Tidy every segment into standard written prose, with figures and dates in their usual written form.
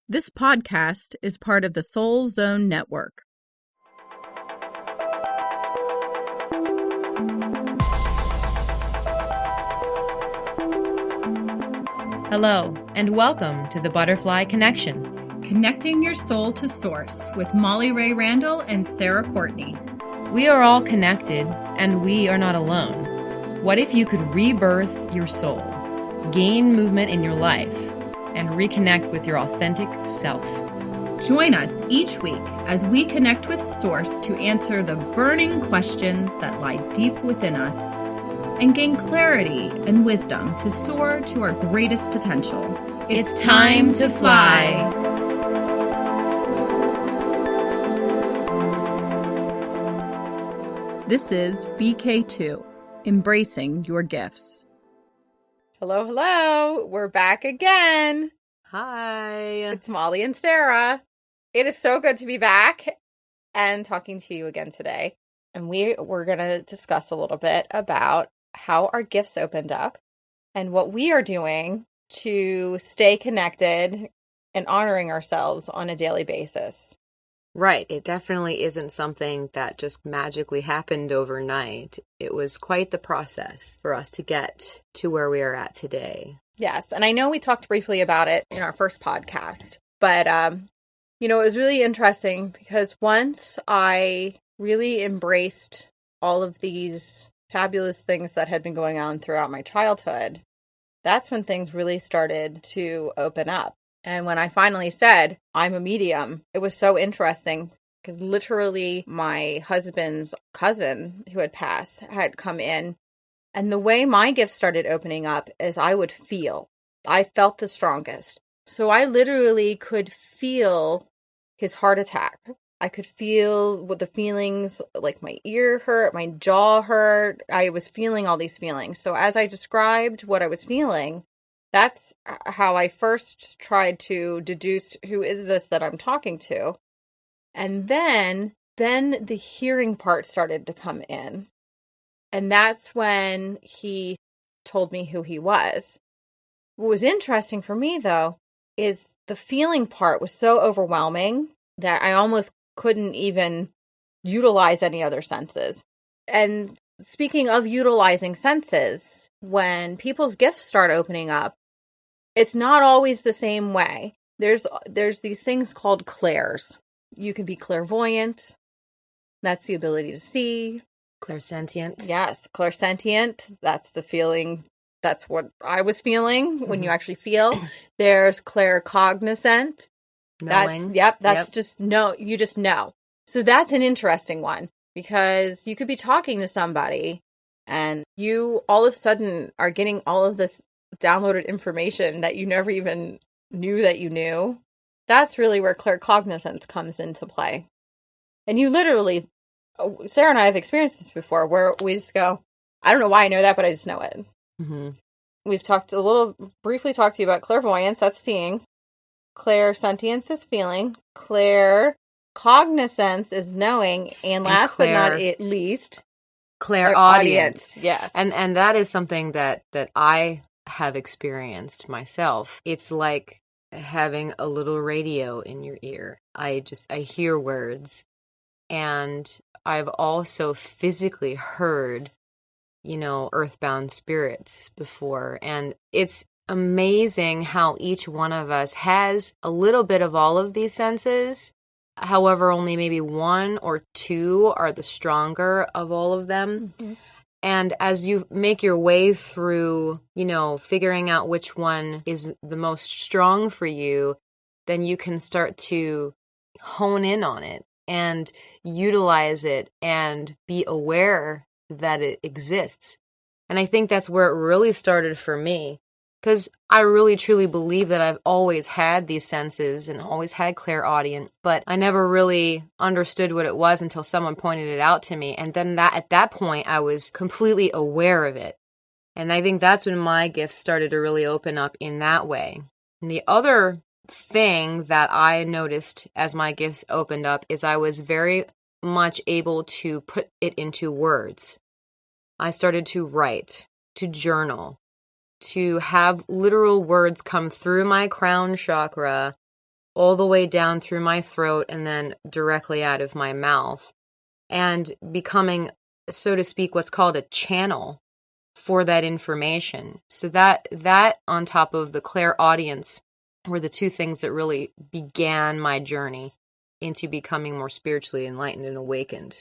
This podcast is part of the Soul Zone Network. Hello, and welcome to the Butterfly Connection. Connecting your soul to source with Molly Rahe-Randall and Sara Courtney. We are all connected, and we are not alone. What if you could rebirth your soul, gain movement in your life, and reconnect with your authentic self? Join us each week as we connect with Source to answer the burning questions that lie deep within us and gain clarity and wisdom to soar to our greatest potential. It's time to fly. This is BK2, Embracing Your Gifts. Hello, hello. We're back again. Hi. It's Molly and Sara. It is so good to be back and talking to you again today. And we're going to discuss a little bit about how our gifts opened up and what we are doing to stay connected and honoring ourselves on a daily basis. Right. It definitely isn't something that just magically happened overnight. It was quite the process for us to get to where we are at today. Yes. And I know we talked briefly about it in our first podcast, but, it was really interesting because once I really embraced all of these fabulous things that had been going on throughout my childhood, that's when things really started to open up. And when I finally said, I'm a medium, it was so interesting because literally my husband's cousin who had passed had come in. And the way my gifts started opening up is I felt the strongest. So I literally could feel his heart attack. I could feel what the feelings, like my ear hurt, my jaw hurt. I was feeling all these feelings. So as I described what I was feeling, that's how I first tried to deduce who is this that I'm talking to. And then the hearing part started to come in. And that's when he told me who he was. What was interesting for me, though, is the feeling part was so overwhelming that I almost couldn't even utilize any other senses. And speaking of utilizing senses, when people's gifts start opening up, it's not always the same way. There's these things called clairs. You can be clairvoyant. That's the ability to see. Clairsentient. Yes, clairsentient. That's the feeling. That's what I was feeling when you actually feel. There's claircognizant. Knowing. That's just know. You just know. So that's an interesting one because you could be talking to somebody and you all of a sudden are getting all of this downloaded information that you never even knew that you knew. That's really where claircognizance comes into play. And you literally, Sara and I have experienced this before where we just go, I don't know why I know that, but I just know it. Mm-hmm. We've briefly talked to you about clairvoyance, that's seeing. Clairsentience is feeling. Claircognizance is knowing. And last but not least, clairaudience. Yes. And that is something that I have experienced myself. It's like having a little radio in your ear. I hear words, and I've also physically heard, earthbound spirits before, and it's amazing how each one of us has a little bit of all of these senses. However, only maybe one or two are the stronger of all of them. Mm-hmm. And as you make your way through, figuring out which one is the most strong for you, then you can start to hone in on it and utilize it and be aware that it exists. And I think that's where it really started for me, because I really truly believe that I've always had these senses and always had clairaudient, but I never really understood what it was until someone pointed it out to me. And then at that point, I was completely aware of it. And I think that's when my gifts started to really open up in that way. And the other thing that I noticed as my gifts opened up is I was very much able to put it into words. I started to write, to journal, to have literal words come through my crown chakra all the way down through my throat and then directly out of my mouth, and becoming, so to speak, what's called a channel for that information. So that on top of the clairaudience were the two things that really began my journey into becoming more spiritually enlightened and awakened.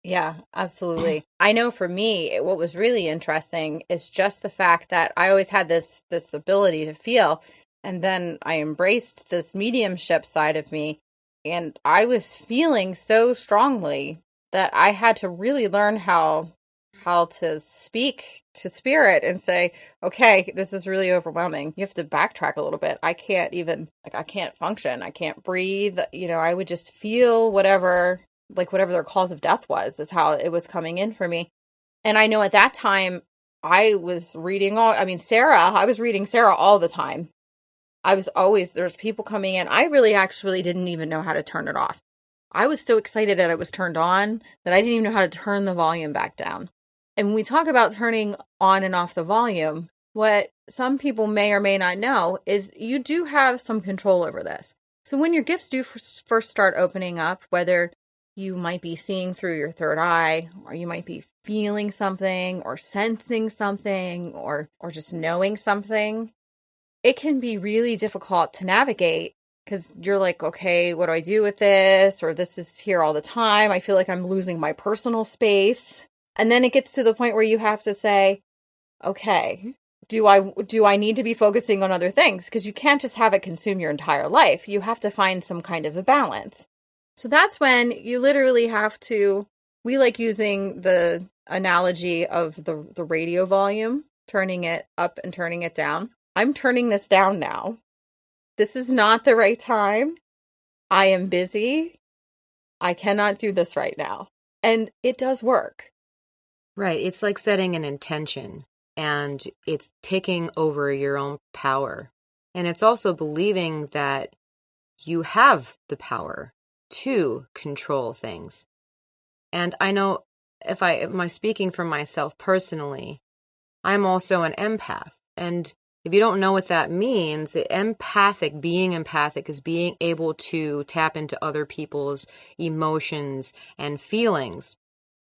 Yeah, absolutely. I know for me, what was really interesting is just the fact that I always had this ability to feel, and then I embraced this mediumship side of me, and I was feeling so strongly that I had to really learn how to speak to spirit and say, okay, this is really overwhelming. You have to backtrack a little bit. I can't even, I can't function. I can't breathe. I would just feel whatever their cause of death was, is how it was coming in for me. And I know at that time I was reading Sara, I was reading Sara all the time. There's people coming in. I really actually didn't even know how to turn it off. I was so excited that it was turned on that I didn't even know how to turn the volume back down. And when we talk about turning on and off the volume, what some people may or may not know is you do have some control over this. So when your gifts do first start opening up, whether you might be seeing through your third eye, or you might be feeling something or sensing something or just knowing something, it can be really difficult to navigate because you're like, okay, what do I do with this? Or this is here all the time. I feel like I'm losing my personal space. And then it gets to the point where you have to say, okay, do I need to be focusing on other things? Because you can't just have it consume your entire life. You have to find some kind of a balance. So that's when you literally have to, we like using the analogy of the radio volume, turning it up and turning it down. I'm turning this down now. This is not the right time. I am busy. I cannot do this right now. And it does work. Right. It's like setting an intention, and it's taking over your own power. And it's also believing that you have the power to control things. And I know if I'm speaking for myself personally, I'm also an empath. And if you don't know what that means, being empathic is being able to tap into other people's emotions and feelings.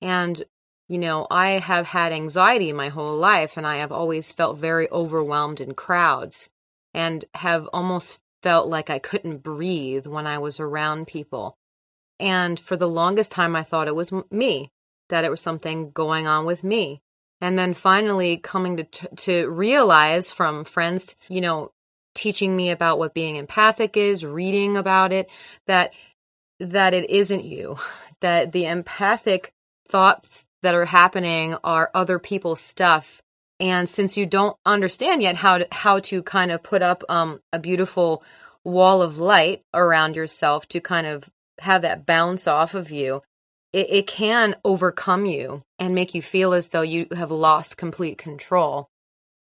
And I have had anxiety my whole life, and I have always felt very overwhelmed in crowds and have almost felt like I couldn't breathe when I was around people. And for the longest time, I thought it was me, that it was something going on with me. And then finally coming to realize from friends, teaching me about what being empathic is, reading about it, that it isn't you, that the empathic thoughts that are happening are other people's stuff. And since you don't understand yet how to kind of put up a beautiful wall of light around yourself to kind of have that bounce off of you, it can overcome you and make you feel as though you have lost complete control.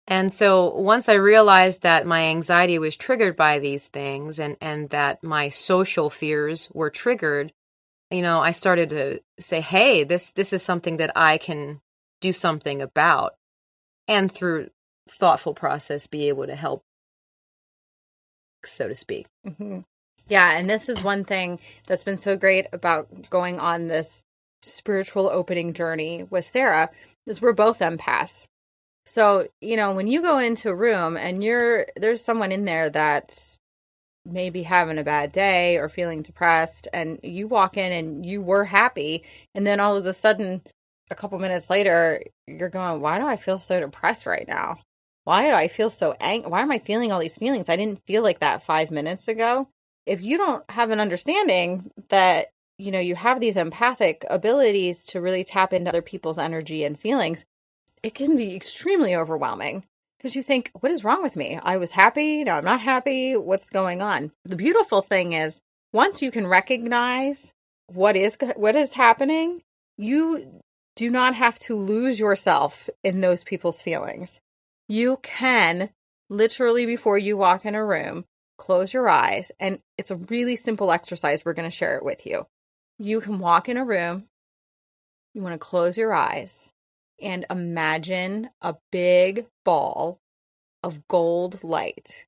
And so once I realized that my anxiety was triggered by these things and that my social fears were triggered, I started to say, hey, this is something that I can do something about. And through thoughtful process, be able to help, so to speak. Mm-hmm. Yeah, and this is one thing that's been so great about going on this spiritual opening journey with Sara, is we're both empaths. So, when you go into a room and there's someone in there that's maybe having a bad day or feeling depressed, and you walk in and you were happy, and then all of a sudden, a couple minutes later, you're going, why do I feel so depressed right now? Why do I feel so angry? Why am I feeling all these feelings? I didn't feel like that 5 minutes ago. If you don't have an understanding that, you have these empathic abilities to really tap into other people's energy and feelings, it can be extremely overwhelming because you think, what is wrong with me? I was happy. Now I'm not happy. What's going on? The beautiful thing is, once you can recognize what is happening, you do not have to lose yourself in those people's feelings. You can literally, before you walk in a room, close your eyes, and it's a really simple exercise. We're going to share it with you. You can walk in a room, you want to close your eyes, and imagine a big ball of gold light.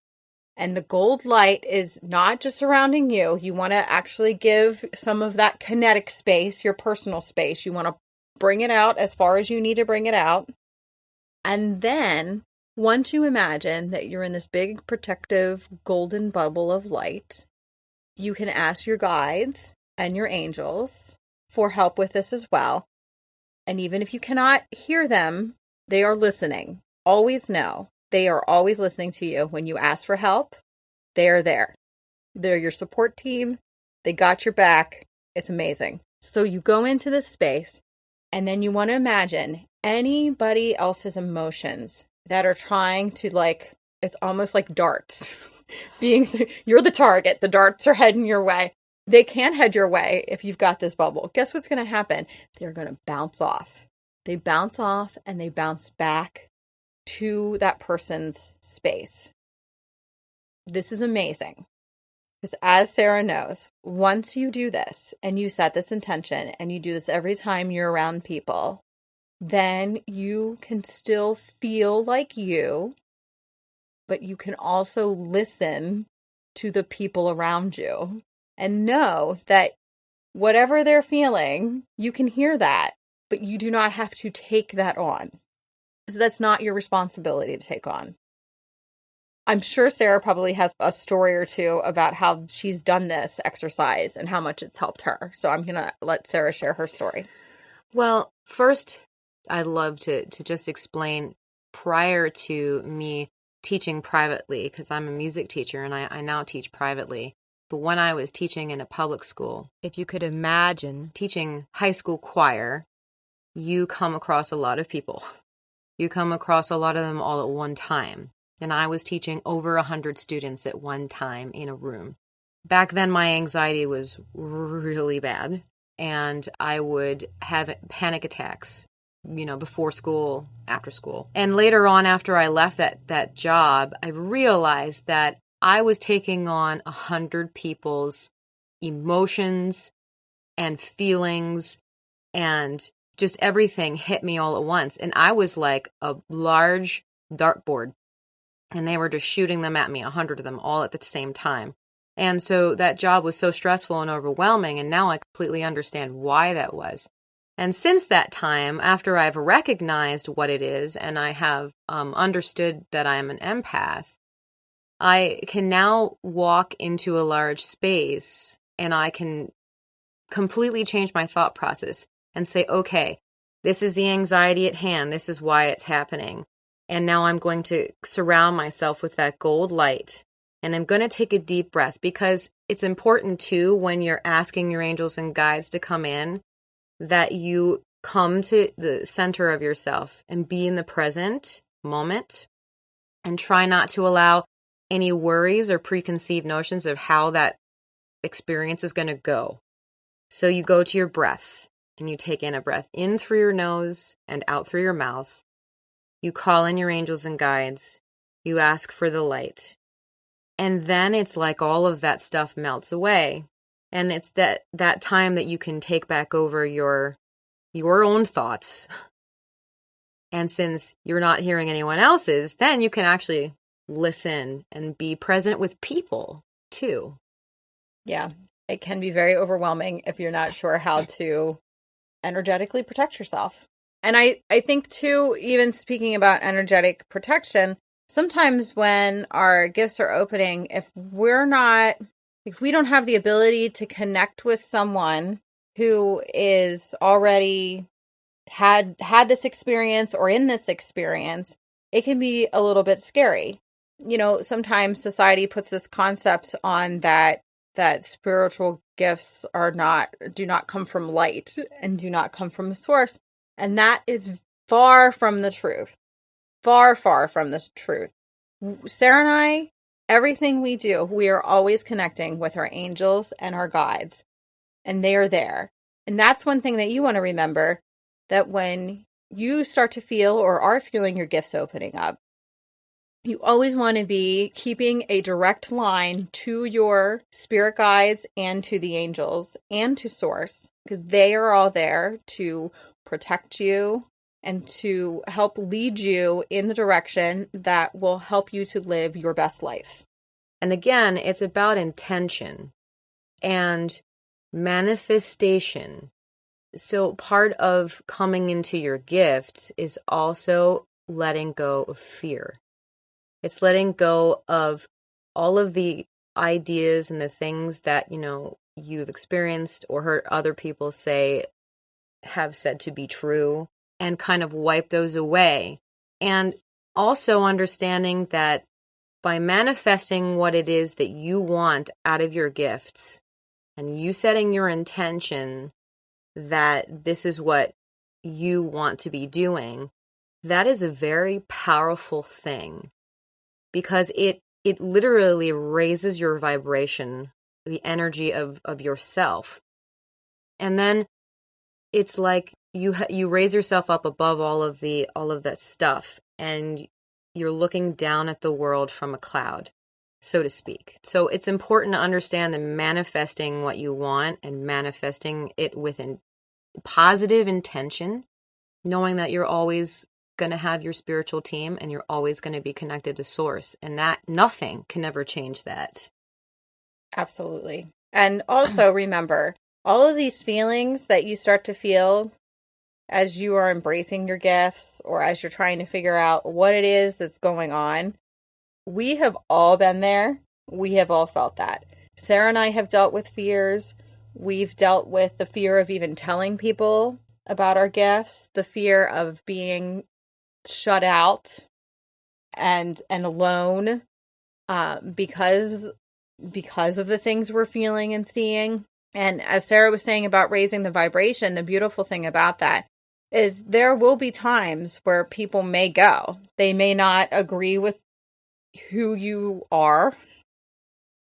And the gold light is not just surrounding you. You want to actually give some of that kinetic space, your personal space. You want to bring it out as far as you need to bring it out. And then once you imagine that you're in this big protective golden bubble of light, you can ask your guides and your angels for help with this as well. And even if you cannot hear them, they are listening. Always know they are always listening to you. When you ask for help, they are there. They're your support team. They got your back. It's amazing. So you go into this space, and then you want to imagine anybody else's emotions that are trying to, like, it's almost like darts. You're the target. The darts are heading your way. They can't head your way if you've got this bubble. Guess what's going to happen? They're going to bounce off. They bounce off and they bounce back to that person's space. This is amazing. Because as Sara knows, once you do this and you set this intention and you do this every time you're around people, then you can still feel like you, but you can also listen to the people around you and know that whatever they're feeling, you can hear that, but you do not have to take that on. So that's not your responsibility to take on. I'm sure Sara probably has a story or two about how she's done this exercise and how much it's helped her. So I'm going to let Sara share her story. Well, first, I'd love to just explain, prior to me teaching privately, because I'm a music teacher and I now teach privately. But when I was teaching in a public school, if you could imagine teaching high school choir, you come across a lot of people. You come across a lot of them all at one time. And I was teaching over 100 students at one time in a room. Back then, my anxiety was really bad. And I would have panic attacks, before school, after school. And later on, after I left that job, I realized that I was taking on 100 people's emotions and feelings, and just everything hit me all at once. And I was like a large dartboard, and they were just shooting them at me, 100 of them all at the same time. And so that job was so stressful and overwhelming, and now I completely understand why that was. And since that time, after I've recognized what it is and I have understood that I'm an empath, I can now walk into a large space and I can completely change my thought process and say, okay, this is the anxiety at hand. This is why it's happening. And now I'm going to surround myself with that gold light. And I'm going to take a deep breath, because it's important too, when you're asking your angels and guides to come in, that you come to the center of yourself and be in the present moment and try not to allow any worries or preconceived notions of how that experience is going to go. So you go to your breath and you take in a breath in through your nose and out through your mouth. You call in your angels and guides. You ask for the light. And then it's like all of that stuff melts away. And it's that time that you can take back over your own thoughts. And since you're not hearing anyone else's, then you can actually listen and be present with people too. Yeah, it can be very overwhelming if you're not sure how to energetically protect yourself. And I think too, even speaking about energetic protection, sometimes when our gifts are opening, if we don't have the ability to connect with someone who is already had this experience or in this experience, it can be a little bit scary. Sometimes society puts this concept on that spiritual gifts do not come from light and do not come from a source. And that is far from the truth. Far, far from the truth. Sara and I, everything we do, we are always connecting with our angels and our guides. And they are there. And that's one thing that you want to remember, that when you start to feel or are feeling your gifts opening up, you always want to be keeping a direct line to your spirit guides and to the angels and to Source, because they are all there to protect you and to help lead you in the direction that will help you to live your best life. And again, it's about intention and manifestation. So part of coming into your gifts is also letting go of fear. It's letting go of all of the ideas and the things that, you've experienced or heard other people have said to be true, and kind of wipe those away. And also understanding that by manifesting what it is that you want out of your gifts, and you setting your intention that this is what you want to be doing, that is a very powerful thing, because it literally raises your vibration, the energy of yourself. And then it's like you raise yourself up above all of that stuff, and you're looking down at the world from a cloud, so to speak. So it's important to understand that manifesting what you want and manifesting it with positive intention, knowing that you're always going to have your spiritual team and you're always going to be connected to source, and that nothing can ever change that. Absolutely. And also remember, all of these feelings that you start to feel as you are embracing your gifts, or as you're trying to figure out what it is that's going on, we have all been there. We have all felt that. Sara and I have dealt with fears. We've dealt with the fear of even telling people about our gifts, the fear of being shut out and alone because of the things we're feeling and seeing. And as Sara was saying about raising the vibration, the beautiful thing about that is there will be times where people may go. They may not agree with who you are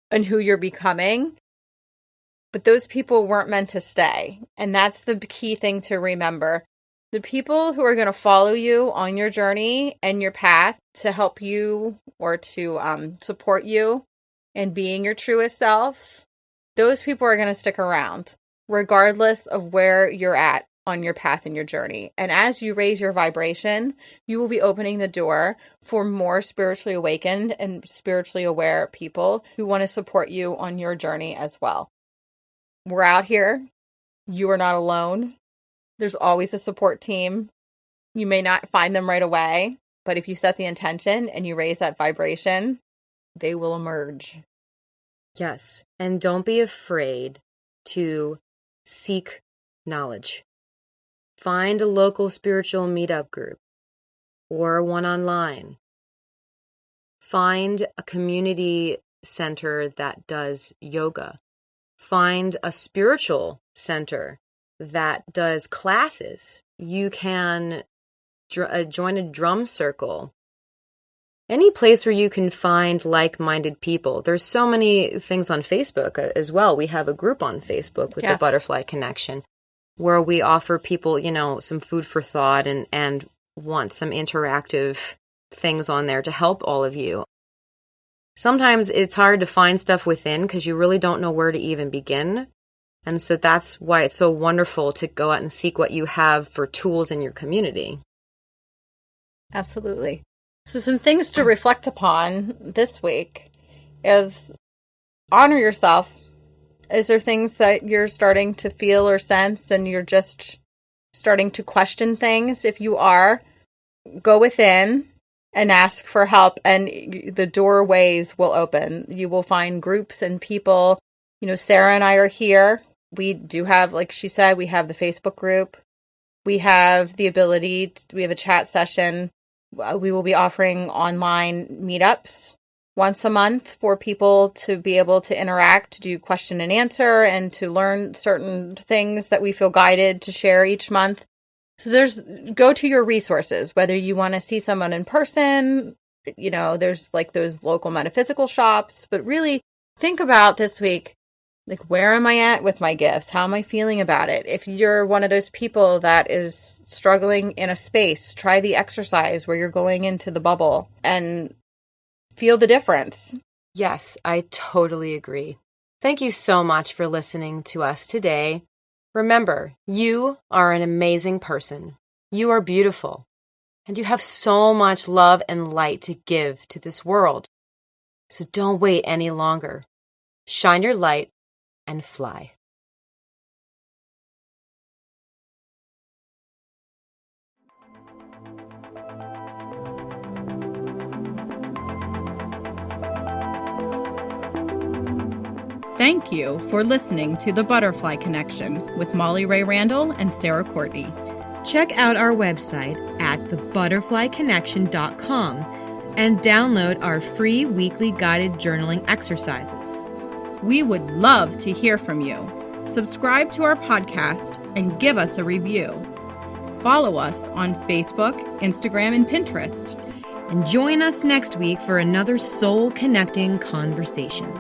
and who you're becoming, but those people weren't meant to stay. And that's the key thing to remember. The people who are going to follow you on your journey and your path to help you or to support you in being your truest self, those people are going to stick around regardless of where you're at on your path and your journey. And as you raise your vibration, you will be opening the door for more spiritually awakened and spiritually aware people who want to support you on your journey as well. We're out here. You are not alone. There's always a support team. You may not find them right away, but if you set the intention and you raise that vibration, they will emerge. Yes. And don't be afraid to seek knowledge. Find a local spiritual meetup group or one online. Find a community center that does yoga. Find a spiritual center that does classes. You can join a drum circle. Any place where you can find like-minded people. There's so many things on Facebook as well. We have a group on Facebook with the Butterfly Connection, where we offer people, some food for thought and want some interactive things on there to help all of you. Sometimes it's hard to find stuff within because you really don't know where to even begin. And so that's why it's so wonderful to go out and seek what you have for tools in your community. Absolutely. So some things to reflect upon this week is honor yourself. Is there things that you're starting to feel or sense and you're just starting to question things? If you are, go within and ask for help, and the doorways will open. You will find groups and people. Sara and I are here. We do have, like she said, we have the Facebook group. We have the ability, we have a chat session. We will be offering online meetups once a month for people to be able to interact, to do question and answer, and to learn certain things that we feel guided to share each month. So go to your resources, whether you want to see someone in person, there's like those local metaphysical shops, but really think about this week, like, where am I at with my gifts? How am I feeling about it? If you're one of those people that is struggling in a space, try the exercise where you're going into the bubble and feel the difference. Yes, I totally agree. Thank you so much for listening to us today. Remember, you are an amazing person. You are beautiful, and you have so much love and light to give to this world. So don't wait any longer. Shine your light and fly. Thank you for listening to The Butterfly Connection with Molly Rahe-Randall and Sara Courtney. Check out our website at thebutterflyconnection.com and download our free weekly guided journaling exercises. We would love to hear from you. Subscribe to our podcast and give us a review. Follow us on Facebook, Instagram, and Pinterest. And join us next week for another soul-connecting conversation.